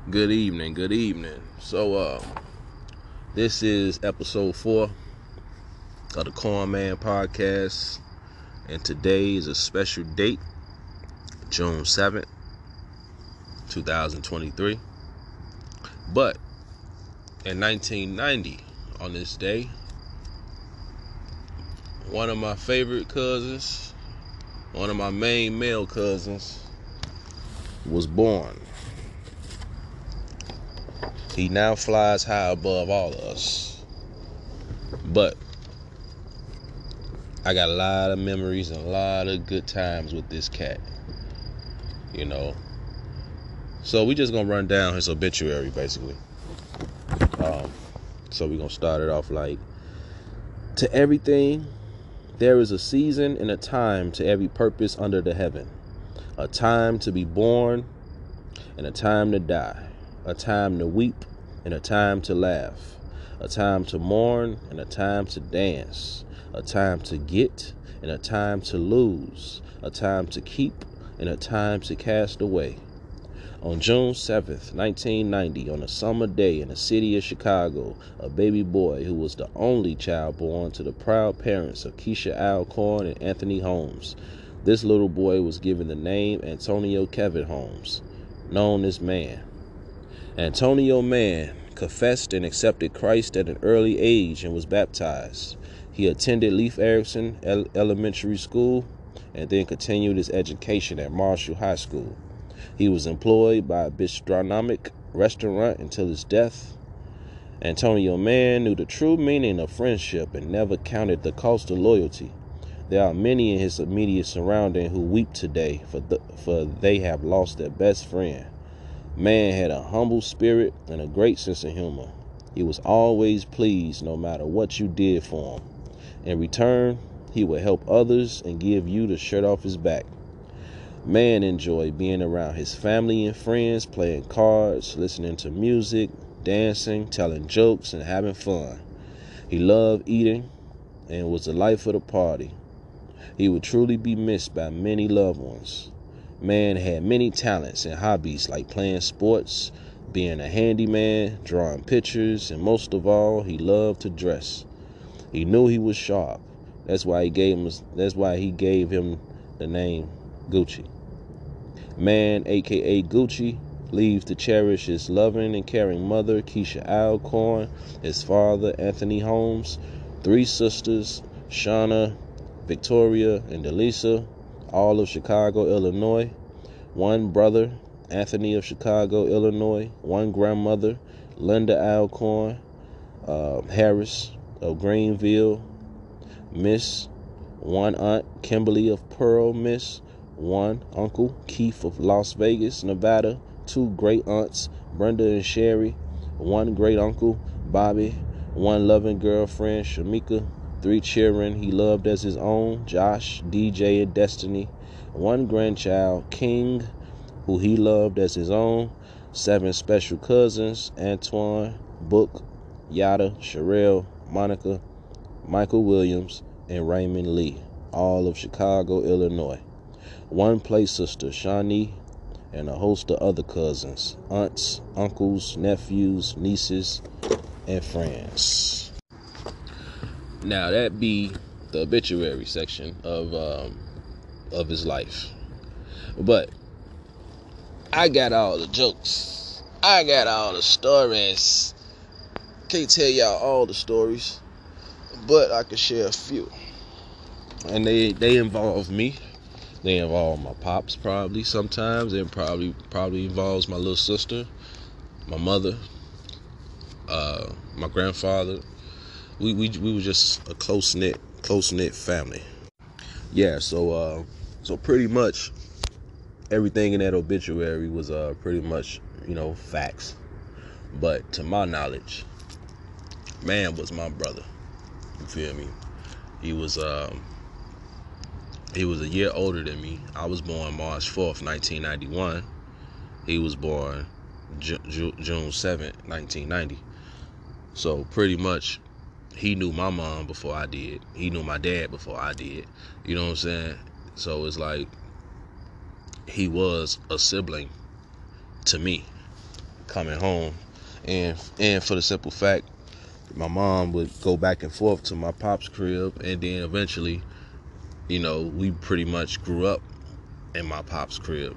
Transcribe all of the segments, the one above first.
Good evening, good evening. So, this is episode 4 of the Corn Man podcast, and today is a special date, June 7th, 2023. But in 1990, on this day, one of my favorite cousins, one of my main male cousins, was born. He now flies high above all of us. But I got a lot of memories and a lot of good times with this cat. So we just gonna run down his obituary, basically. So we're gonna start it off like, to everything, there is a season and a time to every purpose under the heaven. A time to be born and a time to die. A time to weep and a time to laugh. A time to mourn and a time to dance. A time to get and a time to lose. A time to keep and a time to cast away. On June 7th, 1990, on a summer day in the city of Chicago, a baby boy who was the only child born to the proud parents of Keisha Alcorn and Anthony Holmes. This little boy was given the name Antonio Kevin Holmes, known as Man. Antonio Man confessed and accepted Christ at an early age and was baptized. He attended Leif Erikson Elementary School and then continued his education at Marshall High School. He was employed by a bistronomic restaurant until his death. Antonio Man knew the true meaning of friendship and never counted the cost of loyalty. There are many in his immediate surrounding who weep today for they have lost their best friend. Man had a humble spirit and a great sense of humor. He was always pleased no matter what you did for him. In return, he would help others and give you the shirt off his back. Man enjoyed being around his family and friends, playing cards, listening to music, dancing, telling jokes, and having fun. He loved eating and was the life of the party. He would truly be missed by many loved ones. Man had many talents and hobbies like playing sports, being a handyman, drawing pictures, and most of all, he loved to dress. He knew he was sharp. That's why he gave him the name Goochie. Man, aka Goochie, leaves to cherish his loving and caring mother, Keisha Alcorn, his father, Anthony Holmes, 3 sisters, Shauna, Victoria, and Delisa, all of Chicago, Illinois, 1 brother, Anthony of Chicago, Illinois, 1 grandmother, Linda Alcorn Harris of Greenville, Miss, 1 aunt, Kimberly of Pearl, Miss, 1 uncle, Keith of Las Vegas, Nevada, 2 great aunts, Brenda and Sherry, 1 great uncle, Bobby, 1 loving girlfriend, Shamika, 3 children he loved as his own, Josh, DJ, and Destiny, 1 grandchild, King, who he loved as his own, 7 special cousins, Antoine, Book, Yada, Sherelle, Monica, Michael Williams, and Raymond Lee, all of Chicago, Illinois. 1 play sister, Shawnee, and a host of other cousins, aunts, uncles, nephews, nieces, and friends. Now that be the obituary section of his life. But I got all the jokes. I got all the stories. Can't tell y'all all the stories, but I can share a few. And they involve me. They involve my pops probably sometimes. It probably involves my little sister, my mother, my grandfather. We were just a close knit family. Yeah, so pretty much everything in that obituary was pretty much, facts. But to my knowledge, Man was my brother. You feel me? He was a year older than me. I was born March 4th, 1991. He was born June 7th, 1990. So pretty much he knew my mom before I did. He knew my dad before I did. You know what I'm saying? So it's like he was a sibling to me. coming home. And for the simple fact, my mom would go back and forth to my pop's crib, and then eventually, we pretty much grew up in my pop's crib,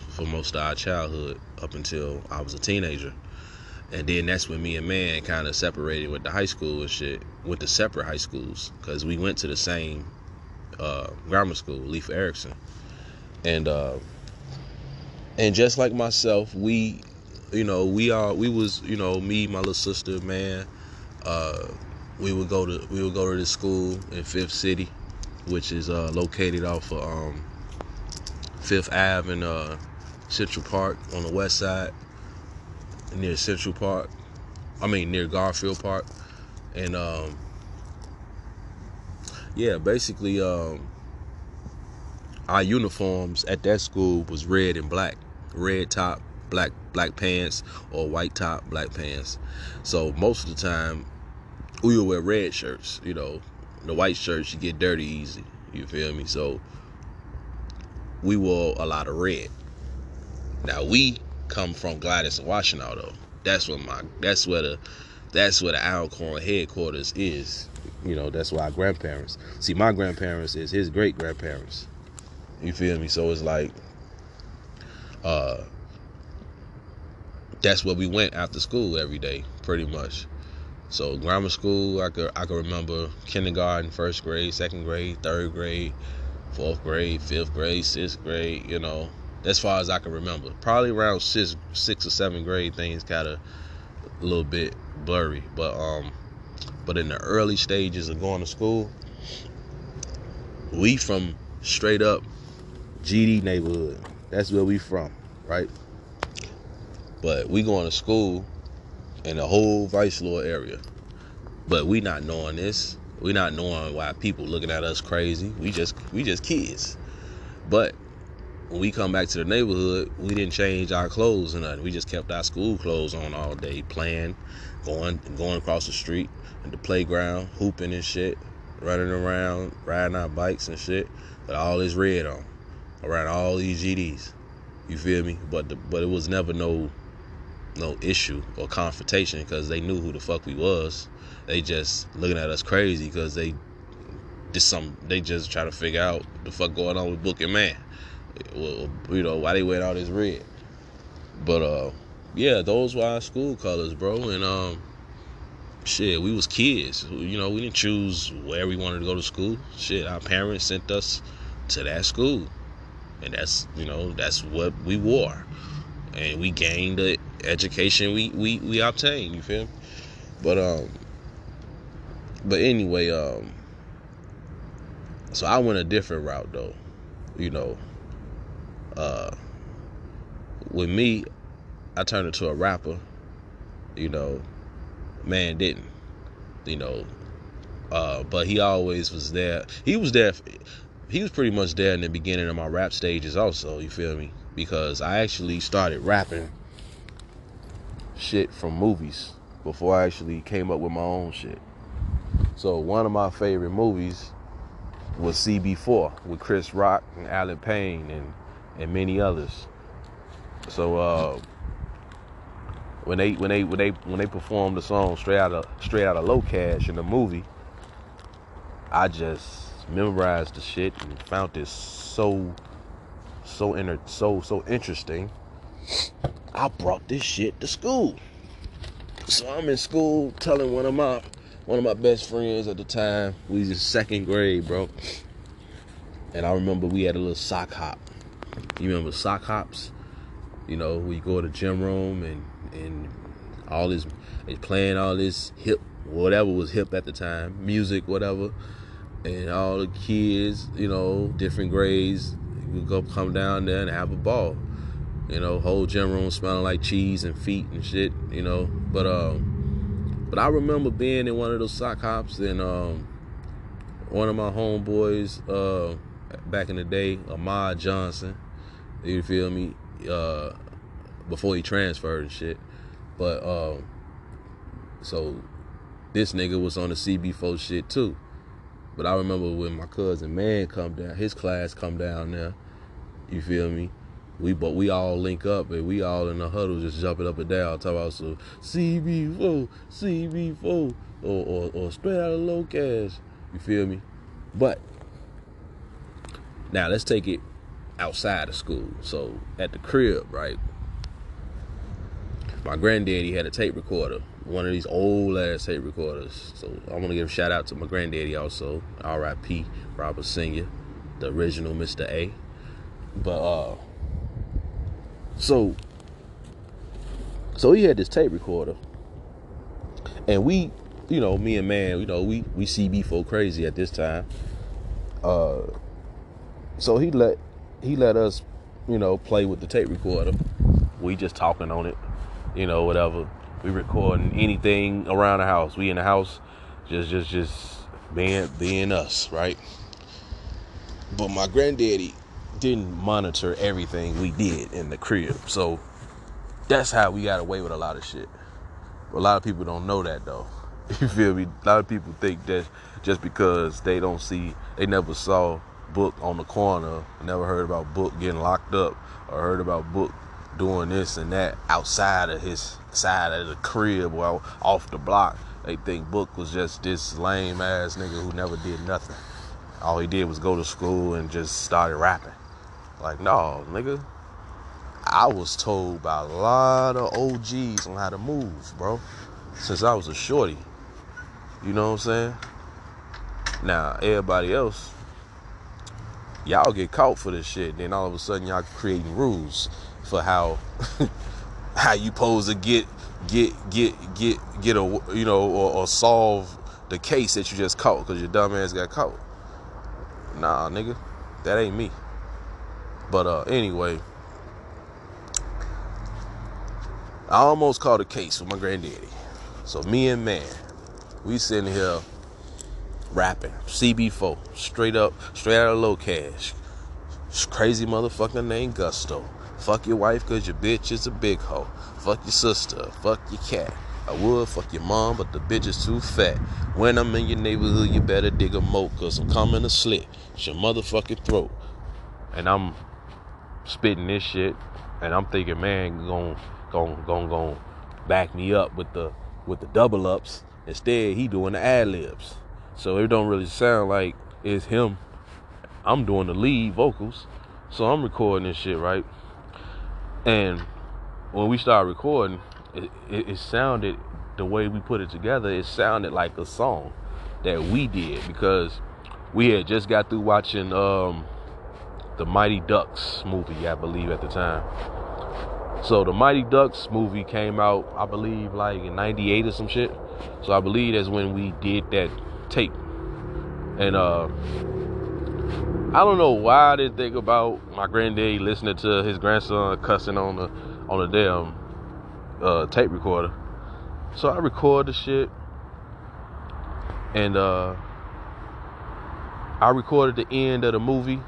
for most of our childhood up until I was a teenager. And then that's when me and man kind of separated with the high school and shit, with the separate high schools, because we went to the same grammar school, Leif Erikson. And just like myself, we was, me, my little sister, man, we would go to this school in Fifth City, which is located off of Fifth Ave in Central Park on the west side, near Central Park. Near Garfield Park. And basically our uniforms at that school was red and black. Red top, black pants, or white top, black pants. So most of the time we would wear red shirts. The white shirts, you get dirty easy. You feel me? So we wore a lot of red. Now we come from Gladys and Washtenaw though. That's where the Alcorn headquarters is. That's why our grandparents. See, my grandparents is his great grandparents. You feel me? So it's like that's where we went after school every day, pretty much. So grammar school, I could remember kindergarten, first grade, second grade, third grade, fourth grade, fifth grade, sixth grade, as far as I can remember. Probably around sixth or seventh grade, things got a little bit blurry. But in the early stages of going to school, we from straight up GD neighborhood. That's where we from, right? But we going to school in the whole Vice Lord area. But we not knowing this. We not knowing why people looking at us crazy. We just kids. But when we come back to the neighborhood, we didn't change our clothes or nothing. We just kept our school clothes on all day, playing, going across the street at the playground, hooping and shit, running around, riding our bikes and shit, with all this red on, around all these GDs. You feel me? But it was never no issue or confrontation, because they knew who the fuck we was. They just looking at us crazy because they just try to figure out what the fuck going on with Book and Man. Well, why they wearing all this red. But those were our school colors, bro. And shit, we was kids. We didn't choose where we wanted to go to school. Shit, our parents sent us to that school, and that's what we wore, and we gained the education we obtained. You feel me? But anyway, so I went a different route though. With me, I turned into a rapper. Man didn't. But he always was there. He was there. He was pretty much there in the beginning of my rap stages also, you feel me? Because I actually started rapping shit from movies before I actually came up with my own shit. So one of my favorite movies was CB4 with Chris Rock and Alan Payne and many others. So when they performed the song straight out of Low Cash in the movie, I just memorized the shit and found this so interesting. I brought this shit to school. So I'm in school telling one of my best friends at the time. We was in second grade, bro. And I remember we had a little sock hop. You remember sock hops? We go to the gym room and all this, they playing all this hip, whatever was hip at the time, music, whatever. And all the kids, different grades, would come down there and have a ball. Whole gym room smelling like cheese and feet and shit, But I remember being in one of those sock hops, and one of my homeboys back in the day, Ahmad Johnson, you feel me, before he transferred and shit. But so this nigga was on the CB4 shit too. But I remember when my cousin Man come down, his class come down there, you feel me? we all link up and we all in the huddle just jumping up and down, talking about some CB4, or straight out of low cash. You feel me? But now let's take it outside of school. So at the crib, right? My granddaddy had a tape recorder, one of these old ass tape recorders. So I want to give a shout out to my granddaddy also, R.I.P. Robert Sr., the original Mr. A. But so he had this tape recorder, and we, me and man, we CB4 crazy at this time. So he let us, play with the tape recorder. We just talking on it, whatever. We recording anything around the house. We in the house, just being us, right? But my granddaddy didn't monitor everything we did in the crib, so that's how we got away with a lot of shit. But a lot of people don't know that though. You feel me? A lot of people think that just because they never saw Book on the corner, never heard about Book getting locked up, or heard about Book doing this and that outside of his side of the crib or off the block, they think Book was just this lame ass nigga who never did nothing. All he did was go to school and just started rapping. Like, no, nigga. I was told by a lot of OGs on how to move, bro, since I was a shorty. You know what I'm saying? Now, everybody else, y'all get caught for this shit. Then all of a sudden, y'all creating rules for how you supposed to get a, or solve the case that you just caught because your dumb ass got caught. Nah, nigga, that ain't me. But anyway, I almost caught a case with my granddaddy. So me and man, we sitting here rapping CB4, straight out of low cash. Crazy motherfucker named Gusto. Fuck your wife cause your bitch is a big hoe. Fuck your sister, fuck your cat. I would fuck your mom, but the bitch is too fat. When I'm in your neighborhood, you better dig a moat, cause I'm coming to slit your motherfucking throat. And I'm spitting this shit, and I'm thinking, man, gon' back me up with the double ups. Instead, he doing the ad libs, so it don't really sound like it's him. I'm doing the lead vocals, so I'm recording this shit, right? And when we started recording, it sounded, the way we put it together, it sounded like a song that we did, because we had just got through watching the Mighty Ducks movie, I believe, at the time. So the Mighty Ducks movie came out, I believe, like in 98 or some shit. So I believe that's when we did that tape. And I don't know why I didn't think about my granddaddy listening to his grandson cussing on the damn tape recorder. So I record the shit, and I recorded the end of the movie,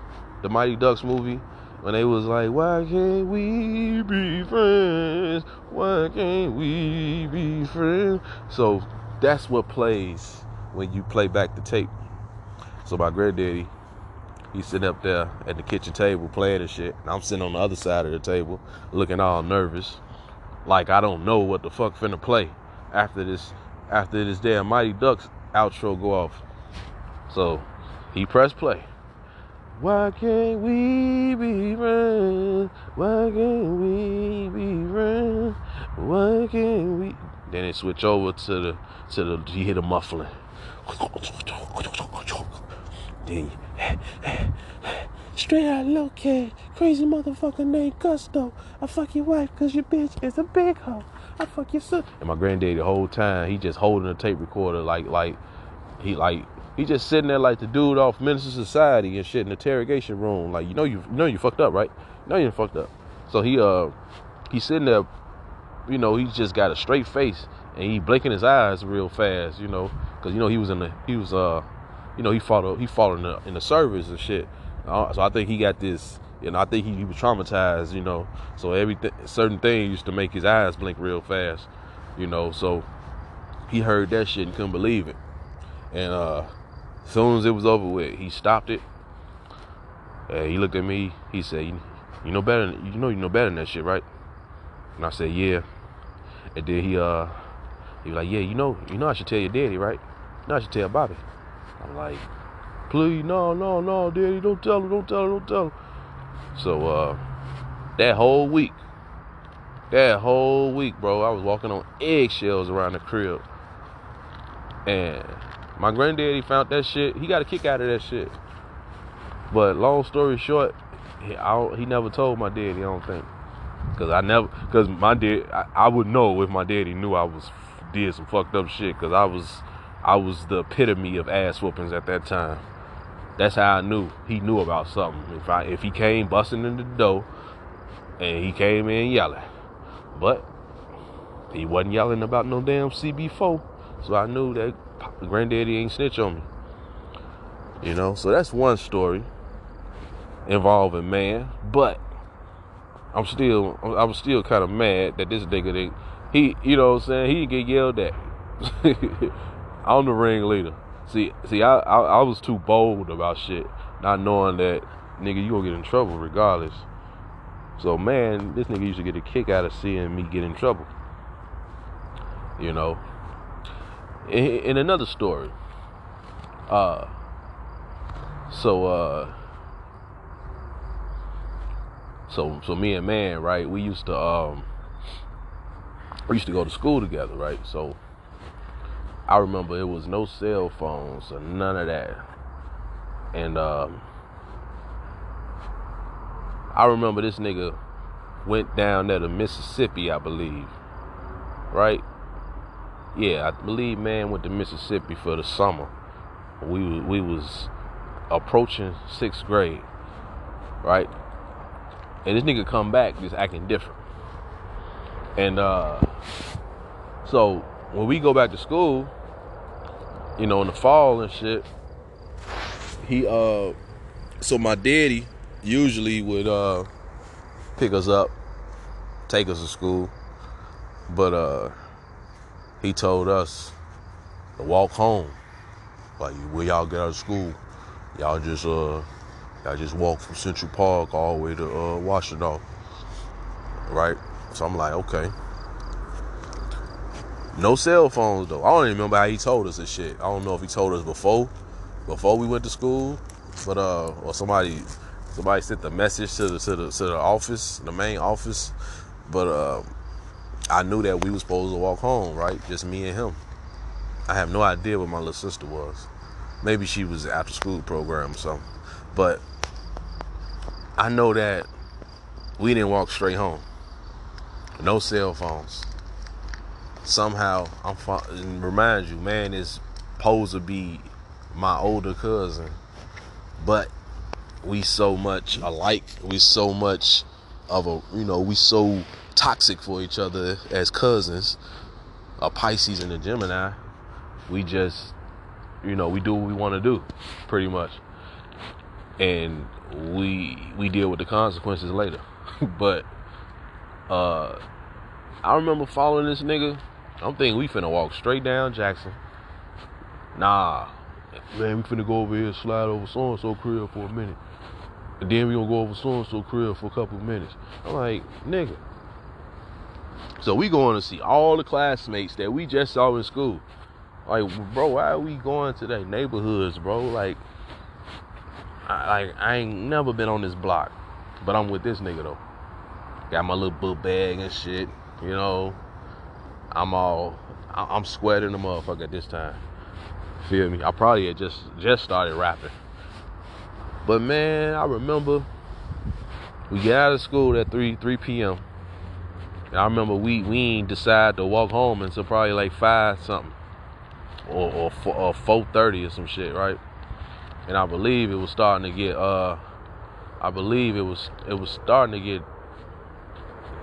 the Mighty Ducks movie, when they was like, why can't we be friends? Why can't we be friends? So that's what plays when you play back the tape. So my granddaddy, he's sitting up there at the kitchen table playing and shit, and I'm sitting on the other side of the table looking all nervous, like I don't know what the fuck finna play after this damn Mighty Ducks outro go off. So he pressed play. Why can't we be friends? Why can't we be friends? Why can't we? Then it switch over to the you hear the muffling. Then straight out of low cash, crazy motherfucker named Gusto. I fuck your wife cause your bitch is a big hoe. I fuck your sister. And my granddaddy the whole time, he just holding a tape recorder like he just sitting there like the dude off Minister Society and shit in the interrogation room. Like, you know you fucked up, right? You know you fucked up. So he's sitting there, he's just got a straight face and he blinking his eyes real fast, because he fought in the service and shit. So I think he got this, I think he was traumatized, so certain things used to make his eyes blink real fast, so he heard that shit and couldn't believe it. And as soon as it was over with, he stopped it. He looked at me. He said, you know better than that shit, right? And I said, yeah. And then he was like, yeah, you know I should tell your daddy, right? You know I should tell Bobby. I'm like, please, no, daddy, don't tell him. So that whole week, bro, I was walking on eggshells around the crib. And my granddaddy found that shit. He got a kick out of that shit. But long story short, he never told my daddy, I don't think. Because my dad, I would know if my daddy knew I did some fucked up shit. Because I was the epitome of ass whoopings at that time. That's how I knew he knew about something. If he came busting in the door and he came in yelling. But he wasn't yelling about no damn CB4. So I knew that granddaddy ain't snitch on me. You know, so that's one story involving man. But I was still kind of mad that this nigga, you know what I'm saying, he didn't get yelled at. I'm the ringleader. See, I was too bold about shit, not knowing that, nigga, you gonna get in trouble regardless. So, man, this nigga used to get a kick out of seeing me get in trouble. You know. In another story, so me and man, right, we used to go to school together, right? So I remember it was no cell phones or none of that. And I remember this nigga went down there to Mississippi, I believe, right? Yeah, I believe man went to Mississippi for the summer. We was approaching 6th grade, right? And this nigga come back just acting different. And so when we go back to school, you know, in the fall and shit, so my daddy usually would pick us up, take us to school, but he told us to walk home. Like, when y'all get out of school, y'all just walk from Central Park all the way to Washington, right? So I'm like, okay. No cell phones though. I don't even remember how he told us this shit. I don't know if he told us before we went to school, but or somebody sent the message to the office, the main office. But I knew that we was supposed to walk home, right? Just me and him. I have no idea what my little sister was. Maybe she was after school program or something. But I know that we didn't walk straight home. No cell phones. Somehow, and remind you, man, is supposed to be my older cousin, but we so much alike. We so much of a, you know, we so toxic for each other as cousins. A Pisces and a Gemini. We just, you know, we do what we want to do, pretty much, and we deal with the consequences later. But I remember following this nigga. I'm thinking we finna walk straight down Jackson. Nah, man, we finna go over here, slide over so-and-so crib for a minute. And then we gonna go over so-and-so crib for a couple of minutes. I'm like, nigga. So we going to see all the classmates that we just saw in school. Like, bro, why are we going to their neighborhoods, bro? Like, I ain't never been on this block, but I'm with this nigga, though. Got my little book bag and shit, you know. I'm sweating the motherfucker at this time. Feel me? I probably had just started rapping. But man, I remember we get out of school at 3 p.m. And I remember we ain't decide to walk home until probably like 5 something. Or 4:30 or some shit, right? And I believe it was starting to get I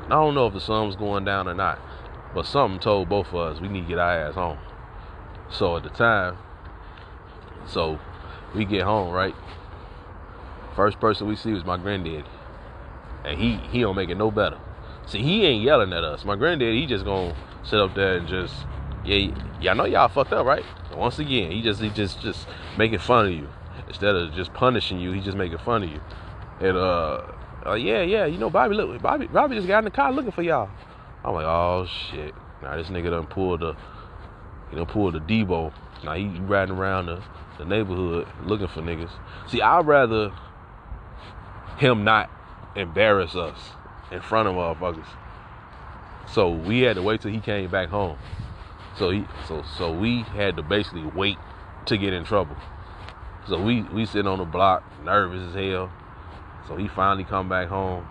don't know if the sun was going down or not, but something told both of us we need to get our ass home. So at the time, so we get home, right? First person we see was my granddaddy. And he don't make it no better. See, he ain't yelling at us. My granddaddy, he just gonna sit up there and just, yeah, y'all know y'all fucked up, right? And once again, he just making fun of you. Instead of just punishing you, he just making fun of you. And Yeah, you know, Bobby just got in the car looking for y'all. I'm like, oh shit. Now this nigga done pulled the Debo. Now he riding around the neighborhood looking for niggas. See, I'd rather him not embarrass us in front of motherfuckers. So we had to wait till he came back home. So we had to basically wait to get in trouble. So we sitting on the block, nervous as hell. So he finally come back home.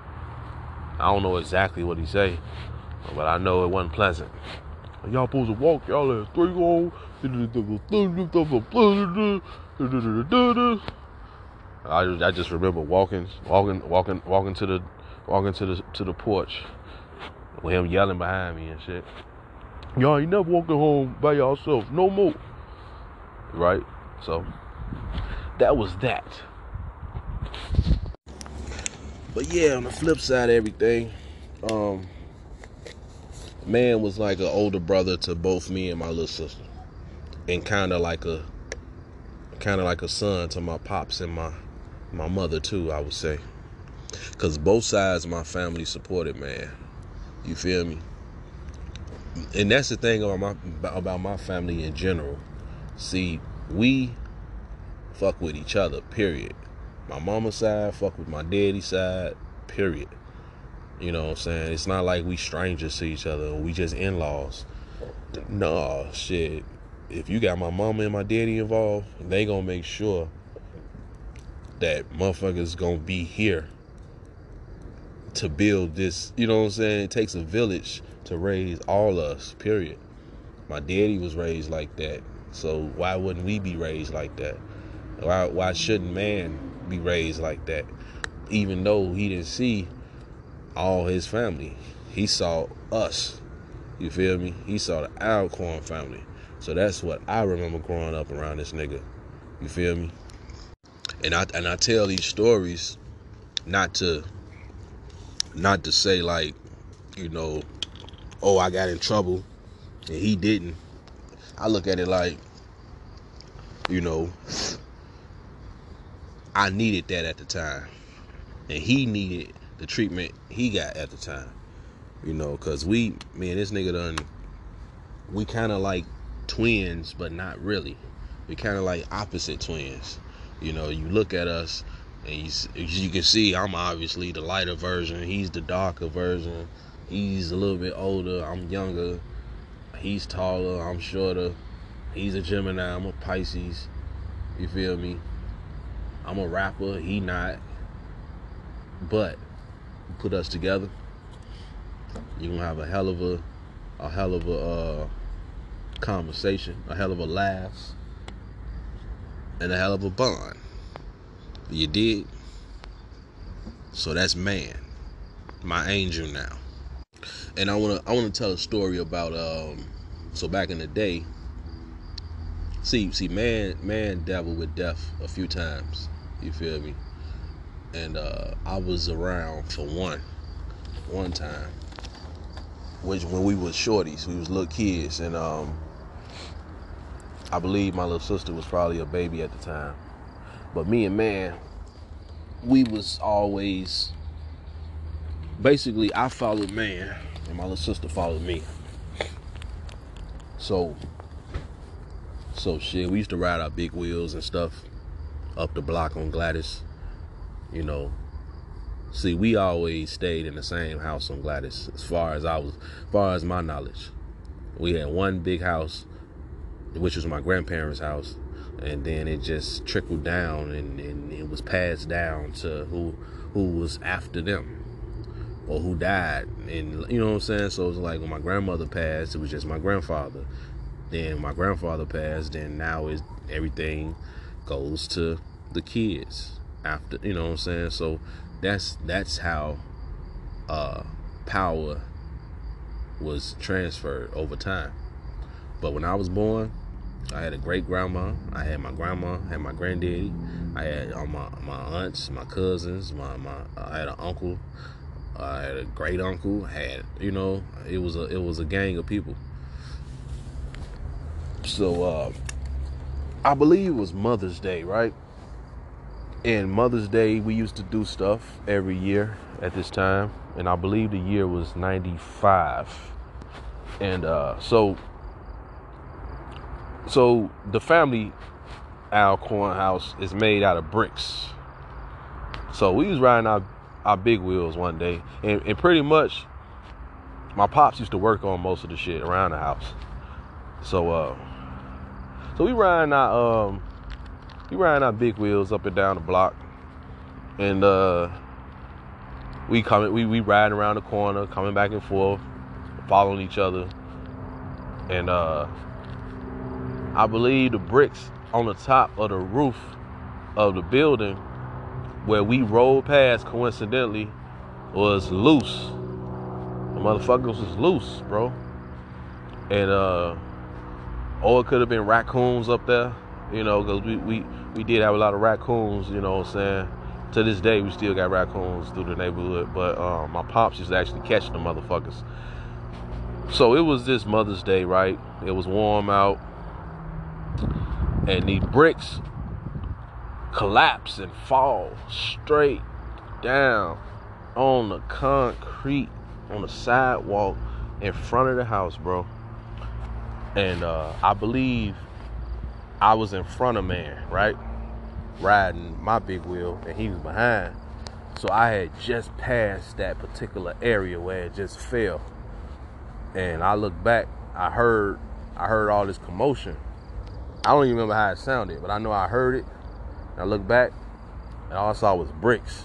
I don't know exactly what he say, but I know it wasn't pleasant. Y'all supposed to walk, y'all at 3 goals. I just remember walking to the porch with him yelling behind me and shit. Y'all ain't never walking home by yourself no more. Right? So that was that. But yeah, on the flip side of everything, man was like an older brother to both me and my little sister, and kind of like a son to my pops and my mother too, I would say, because both sides of my family supported man. You feel me? And that's the thing about my family in general. See, we fuck with each other, period. My mama's side fuck with my daddy's side, period. You know what I'm saying? It's not like we strangers to each other or we just in-laws. No, shit. If you got my mama and my daddy involved, they gonna make sure that motherfuckers gonna be here to build this. You know what I'm saying? It takes a village to raise all us, period. My daddy was raised like that. So why wouldn't we be raised like that? Why shouldn't man be raised like that? Even though he didn't see all his family, he saw us. You feel me? He saw the Alcorn family. So that's what I remember growing up around this nigga. You feel me? And I tell these stories not to say like, you know, oh, I got in trouble and he didn't. I look at it like, you know, I needed that at the time, and he needed the treatment he got at the time. You know, because me and this nigga we kind of like twins, but not really. We kind of like opposite twins. You know, you look at us, and you can see I'm obviously the lighter version. He's the darker version. He's a little bit older. I'm younger. He's taller. I'm shorter. He's a Gemini. I'm a Pisces. You feel me? I'm a rapper. He not. But put us together, you're gonna have a hell of a conversation, a hell of a laughs, and a hell of a bond. You dig? So that's man, my angel now. And I wanna tell a story about so back in the day. See, man dabbled with death a few times. You feel me? And I was around for one time, which when we was shorties, we was little kids, and I believe my little sister was probably a baby at the time. But me and man, we was always basically, I followed man, and my little sister followed me. So shit, we used to ride our big wheels and stuff up the block on Gladys. You know, see, we always stayed in the same house on Gladys. As far as my knowledge, we had one big house, which was my grandparents' house, and then it just trickled down, and it was passed down to who was after them or who died. And you know what I'm saying? So it was like when my grandmother passed, it was just my grandfather. Then my grandfather passed, then now everything goes to the kids after, you know what I'm saying? So that's how power was transferred over time. But when I was born, I had a great grandma, I had my grandma, I had my granddaddy, I had my aunts, my cousins, I had an uncle, I had a great uncle, you know, it was a gang of people. So I believe it was Mother's Day, right? And Mother's Day, we used to do stuff every year at this time. And I believe the year was 95. And so the family Alcorn house is made out of bricks. So we was riding our big wheels one day. And pretty much, my pops used to work on most of the shit around the house. So we riding our big wheels up and down the block, and we riding around the corner, coming back and forth, following each other, and I believe the bricks on the top of the roof of the building where we rolled past coincidentally was loose. The motherfuckers was loose, bro. And or it could have been raccoons up there, because we did have a lot of raccoons, you know what I'm saying? To this day, we still got raccoons through the neighborhood, but my pops used to actually catch the motherfuckers. So it was this Mother's Day, right? It was warm out, and the bricks collapse and fall straight down on the concrete, on the sidewalk in front of the house, bro. And I believe I was in front of man, right? Riding my big wheel, and he was behind. So I had just passed that particular area where it just fell. And I looked back, I heard all this commotion. I don't even remember how it sounded, but I know I heard it. And I looked back, and all I saw was bricks.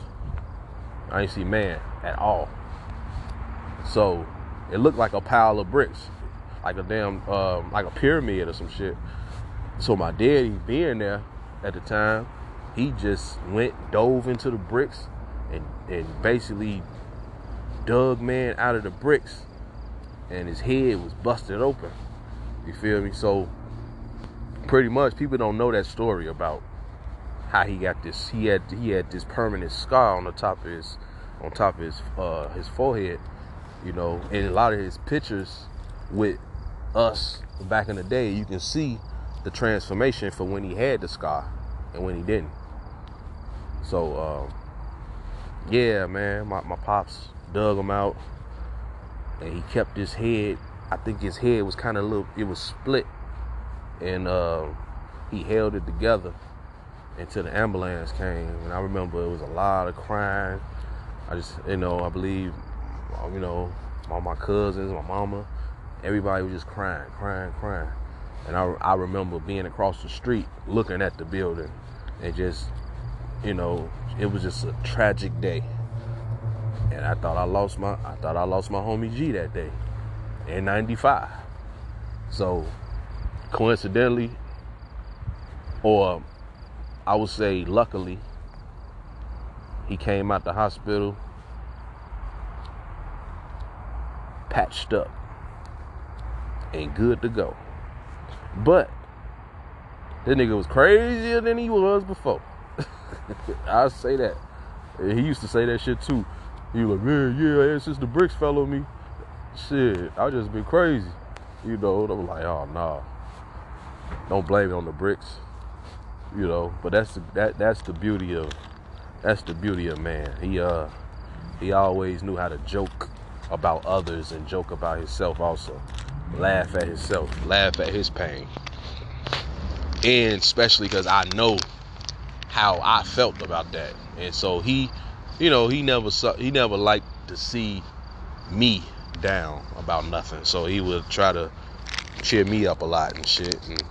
I didn't see man at all. So it looked like a pile of bricks, like a damn, like a pyramid or some shit. So my daddy, being there at the time, he just dove into the bricks and basically dug man out of the bricks, and his head was busted open. You feel me? So pretty much people don't know that story about how he got this. He had this permanent scar on the top of his forehead, and a lot of his pictures with us back in the day, you can see the transformation for when he had the scar and when he didn't. So yeah, man, my pops dug him out, and he kept his head. I think his head was kind of it was split, and he held it together until the ambulance came. And I remember it was a lot of crying. I just, I believe, all my cousins, my mama, everybody was just crying. And I remember being across the street looking at the building, and just, it was just a tragic day. And I thought I lost my homie G that day in 95. So coincidentally, or I would say luckily, he came out the hospital patched up and good to go. But this nigga was crazier than he was before. I'll say that. He used to say that shit too. He was like, man, yeah, since the bricks fell on me, shit, I just been crazy. I was like, oh nah, don't blame it on the bricks. But that's the beauty of man. He always knew how to joke about others and joke about himself also. Laugh at himself, laugh at his pain. And especially because I know how I felt about that. And so he never liked to see me down about nothing. So he would try to cheer me up a lot and shit. And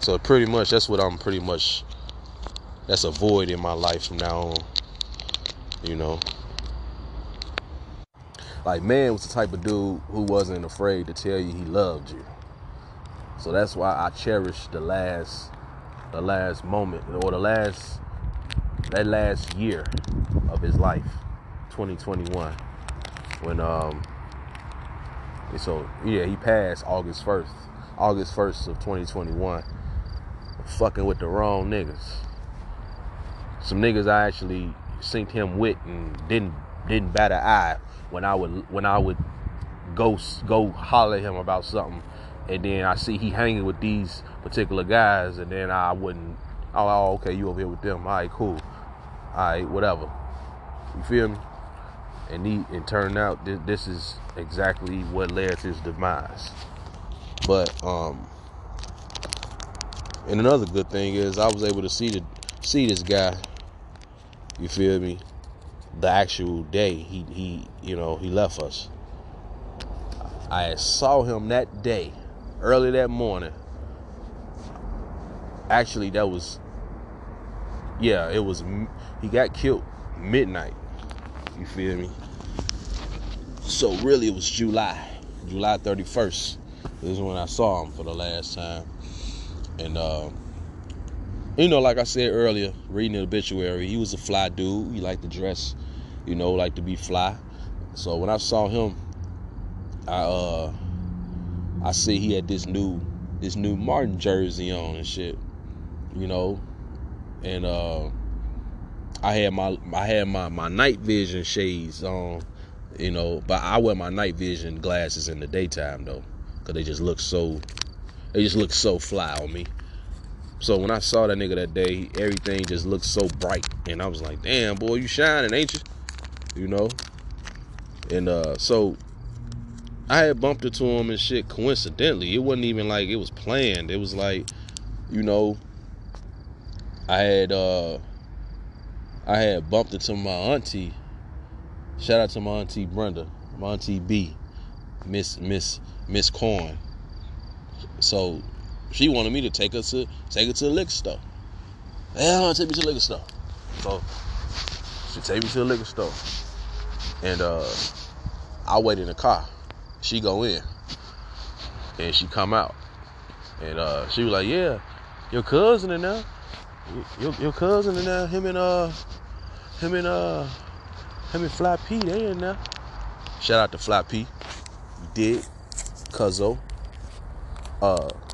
so pretty much that's a void in my life from now on. Like, man was the type of dude who wasn't afraid to tell you he loved you. So that's why I cherish the last moment, or that last year of his life, 2021, when he passed August 1st of 2021, fucking with the wrong niggas. Some niggas I actually synced him with and didn't bat an eye when I would go holler at him about something, and then I see he hanging with these particular guys, and then I wouldn't. Oh, okay, you over here with them? All right, cool. alright, whatever. You feel me? And it turned out this is exactly what led to his demise. But and another good thing is I was able to see this guy. You feel me? The actual day he left us. I saw him that day, early that morning. Actually, it was he got killed midnight. You feel me? So really it was July 31st. This is when I saw him for the last time. And like I said earlier, reading the obituary, he was a fly dude. He liked to dress, like to be fly. So when I saw him, I see he had this new Martin jersey on and shit, and I had my night vision shades on, but I wear my night vision glasses in the daytime though, cause they just look so fly on me. So when I saw that nigga that day, everything just looked so bright, and I was like, damn boy, you shining, ain't you? And so I had bumped into him and shit coincidentally. It wasn't even like it was planned. It was like, I had bumped into my auntie. Shout out to my auntie Brenda, my auntie B, Miss Corn. So she wanted me to take her to the liquor store. Yeah, take me to the liquor store. So she take me to the liquor store, and I wait in the car. She go in, and she come out, and she was like, "Yeah, your cousin in there. Your cousin in there. Him and Fly P, they in there." Shout out to Fly P. You did, cuzzo.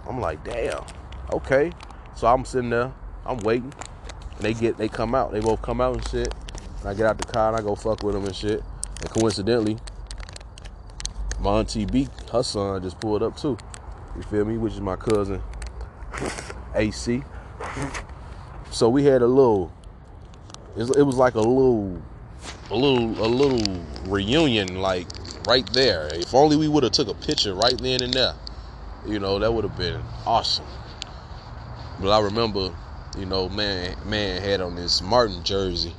I'm like, damn, okay. So I'm sitting there, I'm waiting. And they come out. They both come out and shit. And I get out the car and I go fuck with them and shit. And coincidentally, my auntie B, her son just pulled up too. You feel me? Which is my cousin, AC. So we had it was like a little reunion, like right there. If only we would have took a picture right then and there. That would have been awesome. But I remember, man had on this Martin jersey.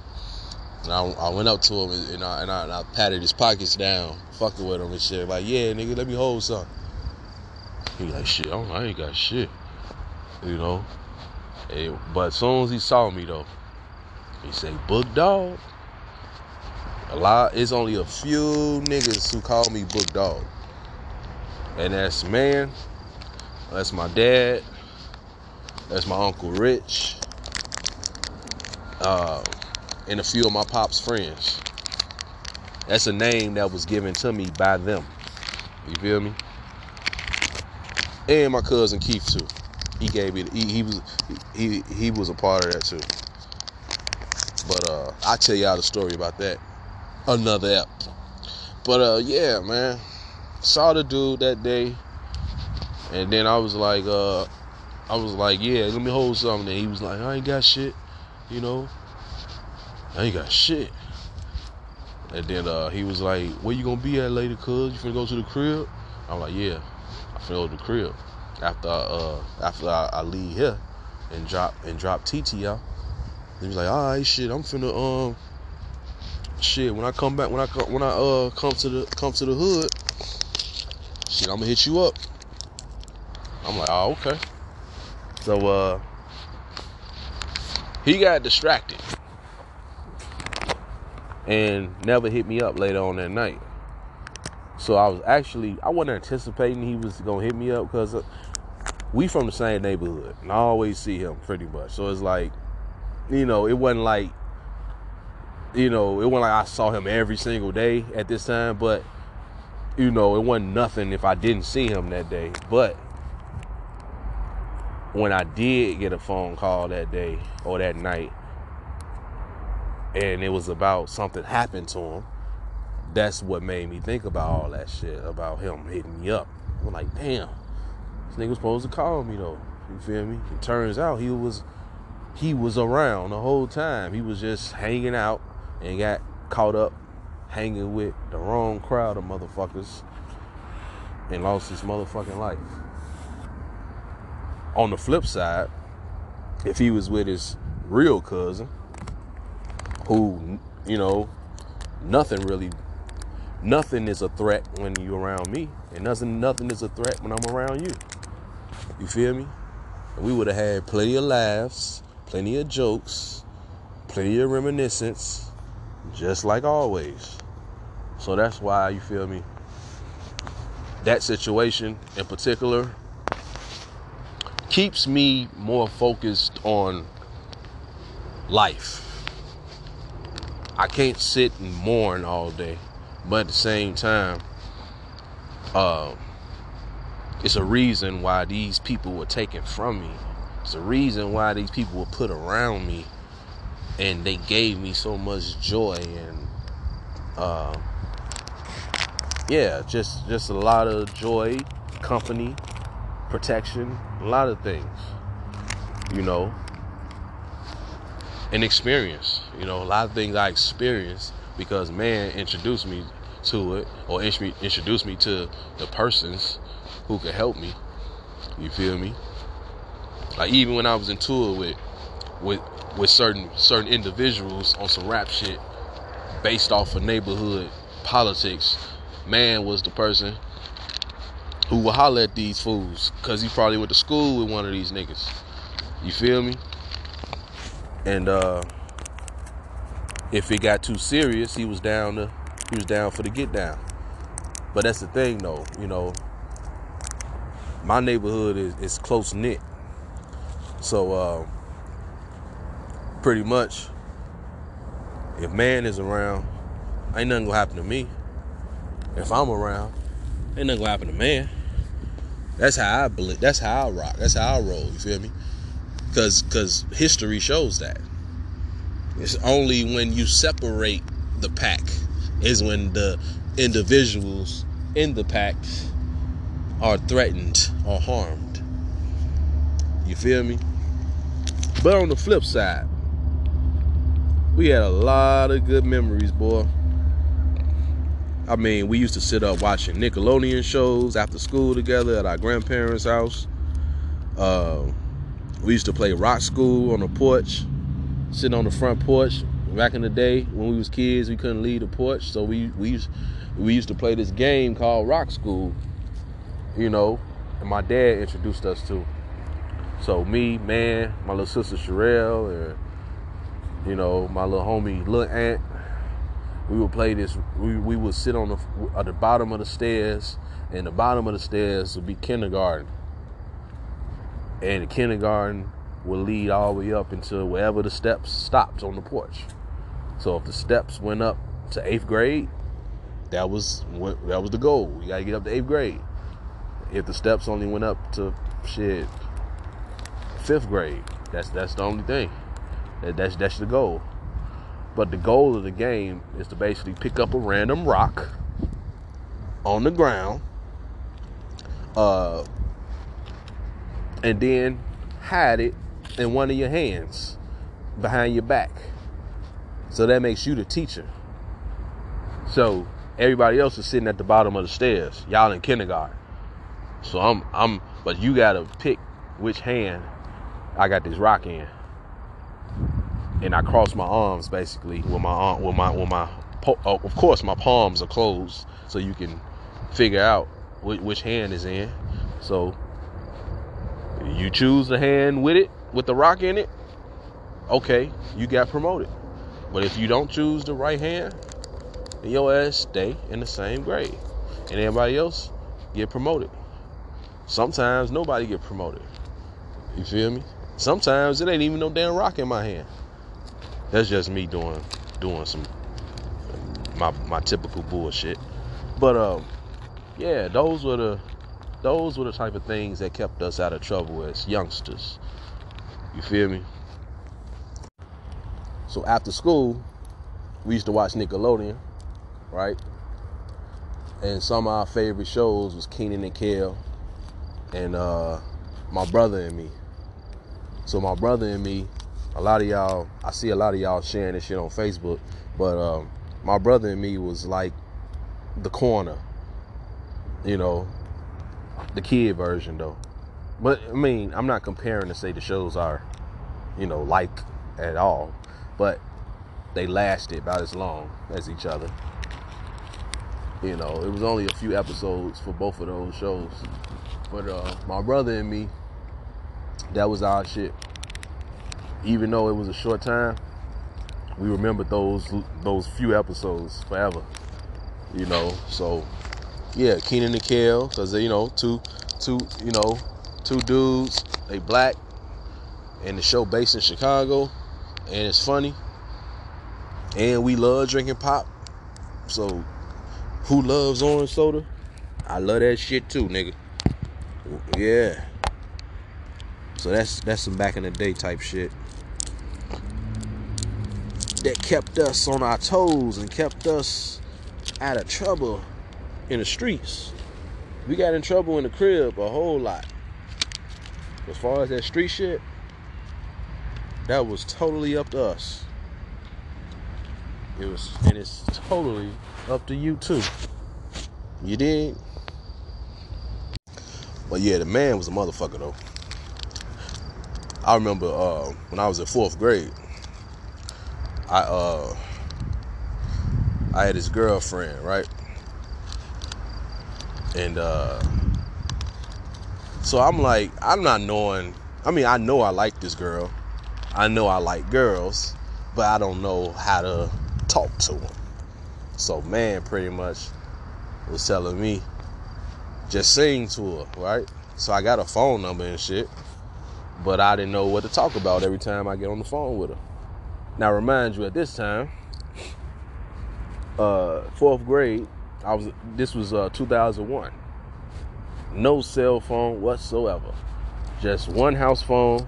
And I went up to him and I patted his pockets down, fucking with him and shit. Like, yeah, nigga, let me hold something. He like, shit, I ain't got shit. But as soon as he saw me, though, he said, Book Dog. It's only a few niggas who call me Book Dog. And that's my dad, that's my Uncle Rich, and a few of my pop's friends. That's a name that was given to me by them. You feel me? And my cousin Keith too. He gave it. He was a part of that too. But I'll tell y'all the story about that another ep. But yeah, man, saw the dude that day, and then I was like, yeah, let me hold something. And he was like, I ain't got shit, I ain't got shit. And then he was like, where you gonna be at later, cuz? You finna go to the crib? I'm like, yeah, I finna go to the crib after I leave here and drop TT out. He was like, all right, shit, I'm finna shit, when I come back, when I come to the hood, shit, I'm gonna hit you up. I'm like, oh, okay. So he got distracted and never hit me up later on that night. So I wasn't anticipating he was gonna hit me up, because we from the same neighborhood and I always see him pretty much. So it's like, it wasn't like I saw him every single day at this time, but it wasn't nothing if I didn't see him that day. But when I did get a phone call that day or that night, and it was about something happened to him, that's what made me think about all that shit, about him hitting me up. I'm like, damn, this nigga was supposed to call me though. You feel me? It turns out he was he was around the whole time. He was just hanging out and got caught up hanging with the wrong crowd of motherfuckers and lost his motherfucking life. On the flip side, if he was with his real cousin, who, you know, nothing is a threat when you around me, and nothing is a threat when I'm around you. You feel me? And we would have had plenty of laughs, plenty of jokes, plenty of reminiscence, just like always. So that's why, you feel me, that situation in particular keeps me more focused on life. I can't sit and mourn all day, but at the same time, it's a reason why these people were taken from me. It's a reason why these people were put around me, and they gave me so much joy and just a lot of joy, company, protection, a lot of things, you know, and experience. You know, a lot of things I experienced because man introduced me to it, or introduced me to the persons who could help me. You feel me? Like even when I was in tour with certain individuals on some rap shit based off of neighborhood politics, man was the person who would holler at these fools because he probably went to school with one of these niggas. You feel me? And if it got too serious, he was down for the get down. But that's the thing though, you know, my neighborhood is close knit. So pretty much if man is around, ain't nothing gonna happen to me. If I'm around, ain't nothing gonna happen to man. That's how I believe. That's how I rock. That's how I roll. You feel me? Because history shows that. It's only when you separate the pack is when the individuals in the pack are threatened or harmed. You feel me? But on the flip side, we had a lot of good memories, boy. I mean, we used to sit up watching Nickelodeon shows after school together at our grandparents' house. We used to play rock school on the porch, sitting on the front porch. Back in the day when we was kids, we couldn't leave the porch, so we used to play this game called Rock School, you know, and my dad introduced us to. So me, man, my little sister Sherelle, and you know, my little homie, little aunt, we would play this. We would sit on at the bottom of the stairs, and the bottom of the stairs would be kindergarten, and the kindergarten would lead all the way up until wherever the steps stopped on the porch. So if the steps went up to 8th grade, that was the goal. You gotta get up to 8th grade. If the steps only went up to 5th grade, that's the only thing. That's the goal. But the goal of the game is to basically pick up a random rock on the ground, and then hide it in one of your hands behind your back. So that makes you the teacher. So everybody else is sitting at the bottom of the stairs. Y'all in kindergarten. So but you gotta pick which hand I got this rock in. And I cross my arms basically with my arm, of course my palms are closed so you can figure out which hand is in. So you choose the hand with the rock in it, okay, you got promoted. But if you don't choose the right hand, then your ass stay in the same grade and everybody else get promoted. Sometimes nobody get promoted. You feel me? Sometimes it ain't even no damn rock in my hand. That's just me doing some my typical bullshit. But yeah, those were the type of things that kept us out of trouble as youngsters. You feel me? So after school, we used to watch Nickelodeon, right? And some of our favorite shows was Kenan and Kel and My Brother and Me. So My Brother and Me, A lot of y'all, I see a lot of y'all sharing this shit on Facebook, but my brother and me was like the corner, you know, the kid version though. But I mean, I'm not comparing to say the shows are, you know, like at all, but they lasted about as long as each other. You know, it was only a few episodes for both of those shows. But my brother and me, that was our shit. Even though it was a short time, we remembered those few episodes forever. You know, so yeah, Keenan and Kel, because you know, two dudes, they black, and the show based in Chicago, and it's funny, and we love drinking pop. So who loves orange soda? I love that shit too, nigga. Yeah. So that's some back in the day type shit that kept us on our toes and kept us out of trouble in the streets. We got in trouble in the crib a whole lot. As far as that street shit, that was totally up to us. And it's totally up to you too. You dig? But yeah, the man was a motherfucker though. I remember when I was in 4th grade, I had this girlfriend, right? And so I'm like, I'm not knowing. I mean, I know I like this girl. I know I like girls, but I don't know how to talk to them. So man pretty much was telling me, just sing to her, right? So I got a phone number and shit, but I didn't know what to talk about every time I get on the phone with her. Now remind you, at this time, 4th grade, this was 2001. No cell phone whatsoever. Just one house phone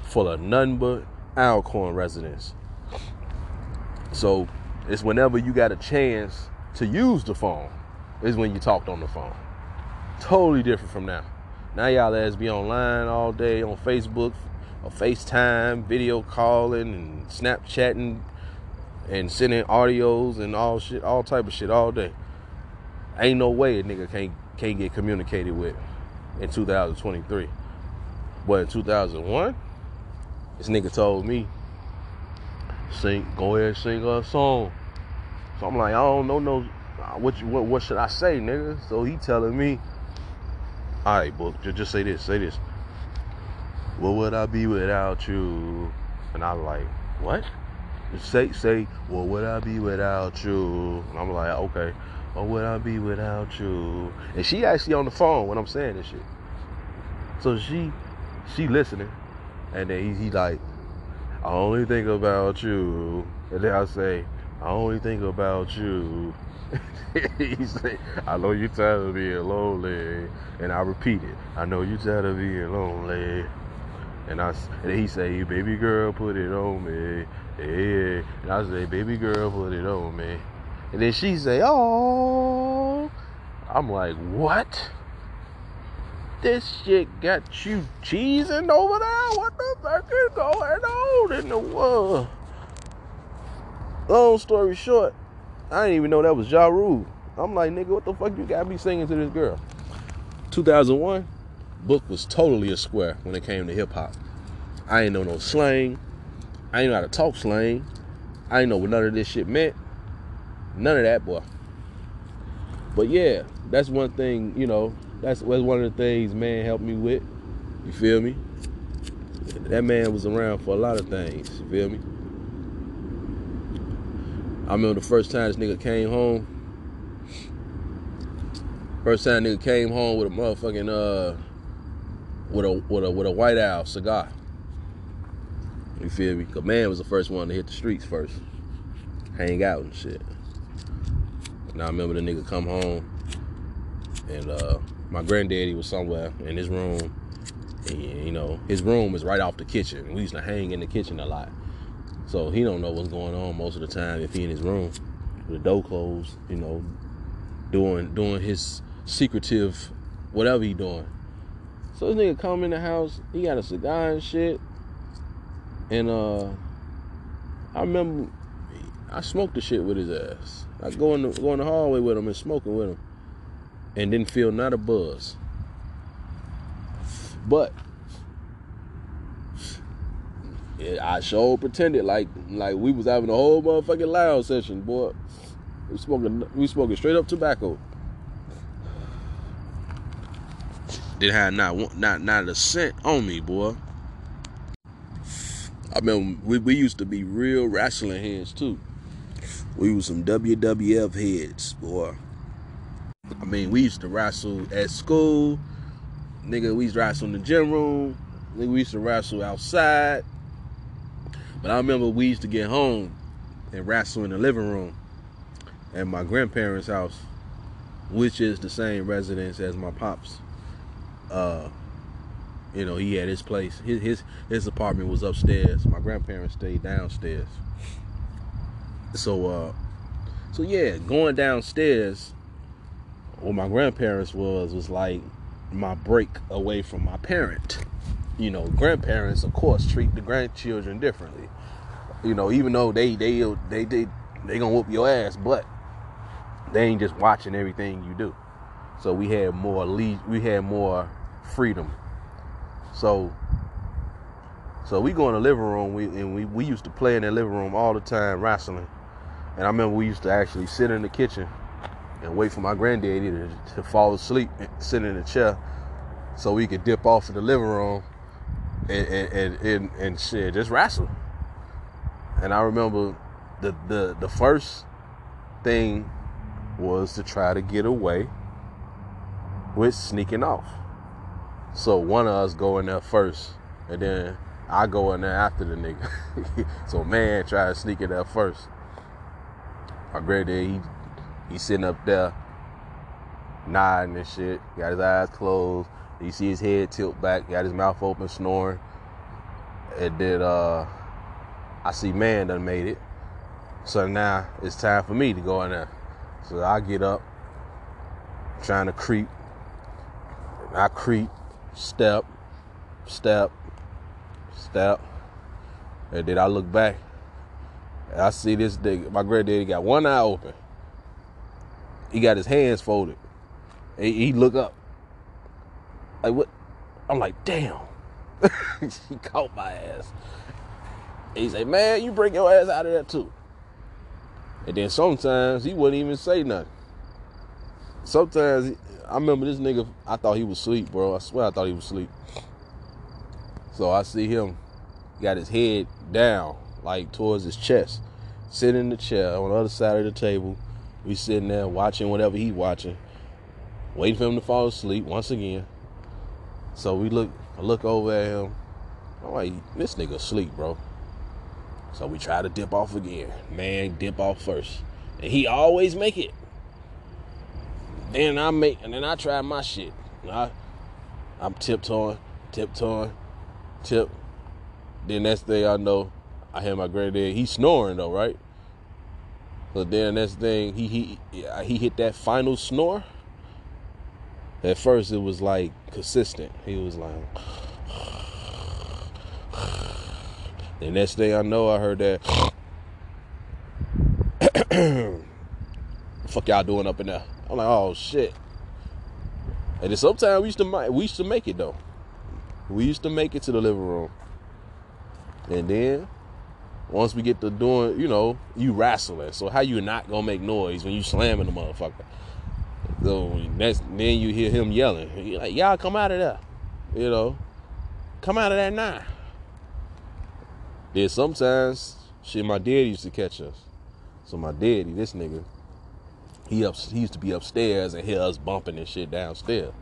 full of nothing but Alcorn residents. So it's whenever you got a chance to use the phone is when you talked on the phone. Totally different from now. Now y'all ass be online all day on Facebook or FaceTime, video calling and Snapchatting and sending audios and all type of shit all day. Ain't no way a nigga can't get communicated with in 2023. But in 2001, this nigga told me, go ahead and sing a song. So I'm like, I don't know what should I say, nigga? So he telling me, all right, book, just say this. What would I be without you? And I'm like, what? Say, what would I be without you? And I'm like, okay, what would I be without you? And she actually on the phone when I'm saying this shit. So she listening, and then he like, I only think about you. And then I say, I only think about you. He say, I know you tired of being lonely. And I repeat it, I know you tired of being lonely. And he say, baby girl, put it on me. Yeah. And I say, baby girl, put it on me. And then she say, oh. I'm like, what? This shit got you cheesing over there? What the fuck is going on in the world? Long story short, I didn't even know that was Ja Rule. I'm like, nigga, what the fuck you got me singing to this girl? 2001, Book was totally a square when it came to hip-hop. I ain't know no slang. I ain't know how to talk slang. I ain't know what none of this shit meant. None of that, boy. But yeah, that's one thing, you know, that's one of the things man helped me with. You feel me? That man was around for a lot of things. You feel me? I remember the first time this nigga came home. First time nigga came home with a motherfucking with a White Owl cigar. You feel me? Cause man was the first one to hit the streets first, hang out and shit. And I remember the nigga come home, and my granddaddy was somewhere in his room. And, you know, his room is right off the kitchen. We used to hang in the kitchen a lot. So he don't know what's going on most of the time if he in his room with the door closed, you know, doing his secretive whatever he doing. So this nigga come in the house, he got a cigar and shit. And I remember I smoked the shit with his ass. I go in the hallway with him and smoking with him, and didn't feel not a buzz. But I sure pretended like we was having a whole motherfucking loud session, boy. We smoking straight up tobacco. Didn't have not a cent on me, boy. I mean, we used to be real wrestling heads too. We was some WWF heads, boy. I mean, we used to wrestle at school. Nigga, we used to wrestle in the gym room. Nigga, we used to wrestle outside. But I remember we used to get home and wrestle in the living room at my grandparents' house, which is the same residence as my pops. You know, he had his place. His apartment was upstairs. My grandparents stayed downstairs. So yeah, going downstairs where my grandparents was like my break away from my parent. You know, grandparents, of course, treat the grandchildren differently. You know, even though they gonna whoop your ass, but they ain't just watching everything you do. So we had more freedom. So we go in the living room. We used to play in the living room all the time, wrestling. And I remember we used to actually sit in the kitchen and wait for my granddaddy to fall asleep and sit in the chair so we could dip off in the living room and shit, just wrestle. And I remember the first thing was to try to get away with sneaking off. So one of us go in there first, and then I go in there after the nigga. So man tried to sneak in there first. My granddad, he sitting up there nodding and shit, got his eyes closed. You see his head tilt back, got his mouth open, snoring. And then I see man done made it. So now it's time for me to go in there. So I get up, trying to creep. I creep, step. And then I look back. And I see this nigga. My granddaddy got one eye open. He got his hands folded. He look up. Like, what? I'm like, damn. He caught my ass. And he say, man, you bring your ass out of there too. And then sometimes he wouldn't even say nothing. Sometimes, I remember this nigga, I thought he was asleep, bro. I swear I thought he was asleep. So I see him, got his head down, like towards his chest, sitting in the chair on the other side of the table. We sitting there watching whatever he watching, waiting for him to fall asleep once again. So I look over at him. I'm like, this nigga asleep, bro. So we try to dip off again. Man, dip off first. And he always make it. Then I try my shit. I'm tiptoeing. Then next thing I know, I hear my granddad. He's snoring though, right? So then next thing he hit that final snore. At first it was like consistent. He was like, the next thing I know, I heard that. Fuck y'all doing up in there? I'm like, oh shit. And then sometimes we used to make it though. We used to make it to the living room. And then once we get to doing, you know, you wrestling. So how you not gonna make noise when you slamming the motherfucker? So then you hear him yelling. He like, y'all come out of there. You know, come out of there now. Then sometimes, shit, my dad used to catch us. So my daddy, this nigga, he used to be upstairs and hear us bumping and shit downstairs.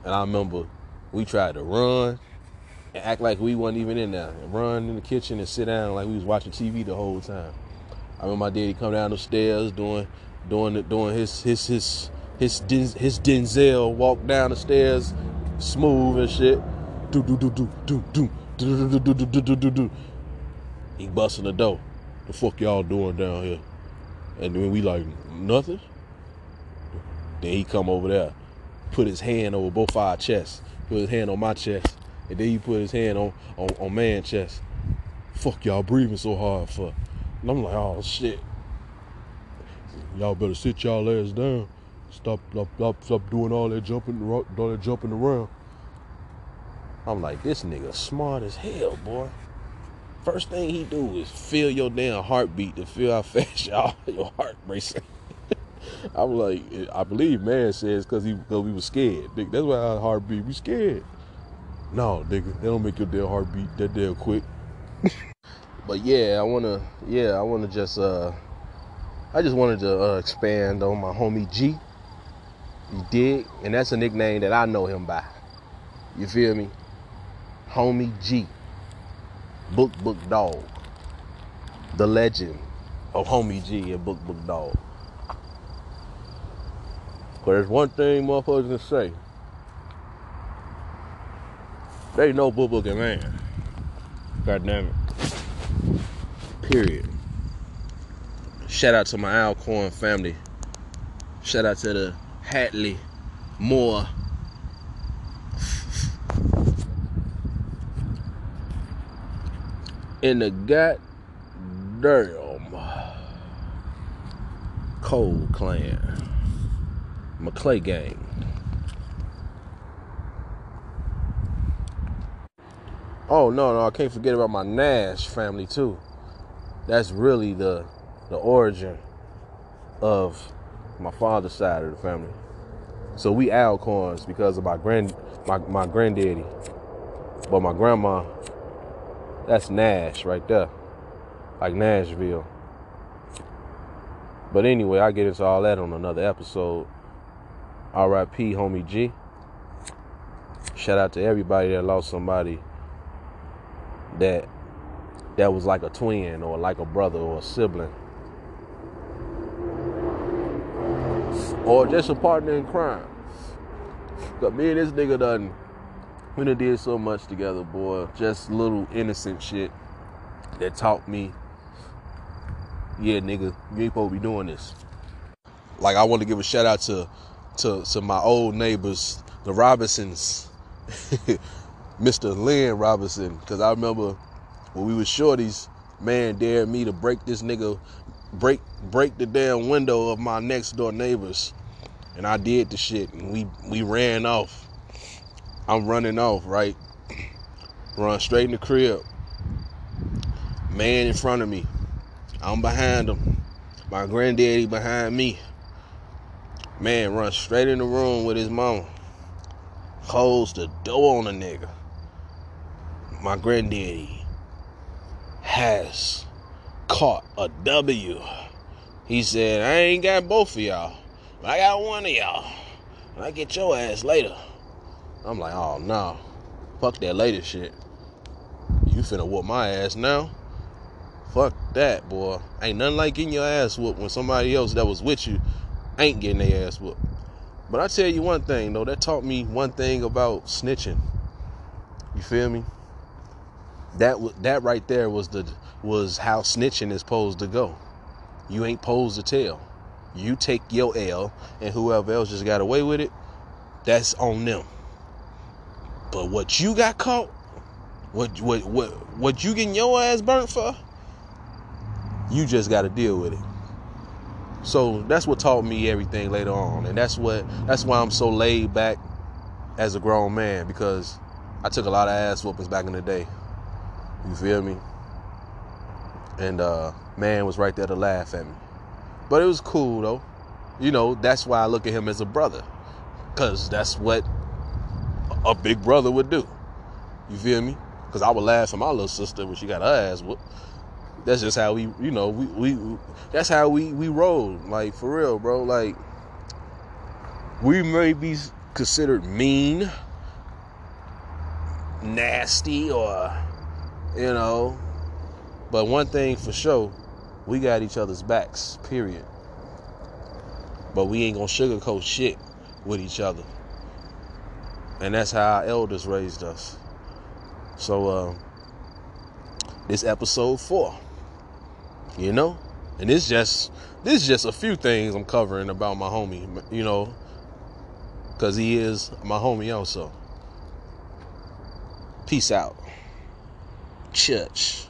And I remember we tried to run and act like we wasn't even in there, and run in the kitchen and sit down like we was watching TV the whole time. I remember my daddy come down the stairs doing his Denzel walk down the stairs smooth and shit. Do. He busting the door. The fuck y'all doing down here? And then we like, nothing. Then he come over there, put his hand over both our chests, put his hand on my chest, and then he put his hand on man's chest. fuck y'all breathing so hard for? And I'm like, oh shit. Y'all better sit y'all ass down. Stop doing all that jumping around. I'm like, this nigga smart as hell, boy. First thing he do is feel your damn heartbeat to feel how fast your heart racing. I'm like, I believe man says because we was scared. Nigga, that's why our heartbeat, we scared. No, nigga, they don't make your damn heartbeat that damn quick. But yeah, I just wanted to expand on my homie G. You dig? And that's a nickname that I know him by. You feel me? Homie G. Book Dog. The legend of Homie G and Book Dog. Cause there's one thing motherfuckers can say. They know Book and man. God damn it. Period. Shout out to my Alcorn family. Shout out to the Hatley Moore in the goddamn Cole clan, McClay gang. Oh no, I can't forget about my Nash family too. That's really the origin of my father's side of the family. So we Alcorns because of my granddaddy. But my grandma, that's Nash right there. Like Nashville. But anyway, I get into all that on another episode. R.I.P. homie G. Shout out to everybody that lost somebody that was like a twin or like a brother or a sibling. Or just a partner in crime. Cause me and this nigga we done did so much together, boy. Just little innocent shit that taught me, yeah, nigga, you ain't supposed to be doing this. Like, I want to give a shout out to my old neighbors, the Robinsons, Mr. Lynn Robinson, because I remember when we was shorties, man dared me to break this nigga, break the damn window of my next door neighbors. And I did the shit, and we ran off. I'm running off, right? Run straight in the crib. Man in front of me. I'm behind him. My granddaddy behind me. Man run straight in the room with his mama. Closed the door on the nigga. My granddaddy has caught a W. He said, I ain't got both of y'all. But I got one of y'all. And I get your ass later. I'm like, oh no. Fuck that later shit. You finna whoop my ass now? Fuck that, boy. Ain't nothing like getting your ass whooped when somebody else that was with you ain't getting their ass whooped. But I tell you one thing, though. That taught me one thing about snitching. You feel me? That right there was how snitching is supposed to go. You ain't supposed to tell. You take your L, and whoever else just got away with it, that's on them. But what you got caught, what you getting your ass burnt for, you just got to deal with it. So that's what taught me everything later on, and that's why I'm so laid back as a grown man, because I took a lot of ass whoopings back in the day. You feel me? And man was right there to laugh at me. But it was cool though. You know, that's why I look at him as a brother, because that's what a big brother would do. You feel me? Because I would laugh at my little sister when she got her ass whooped. That's just how we that's how we roll. Like, for real, bro. Like, we may be considered mean, nasty, or, but one thing for sure, we got each other's backs, period. But we ain't gonna sugarcoat shit with each other. And that's how our elders raised us. So, this episode 4, and this is just a few things I'm covering about my homie, because he is my homie also. Peace out. Church.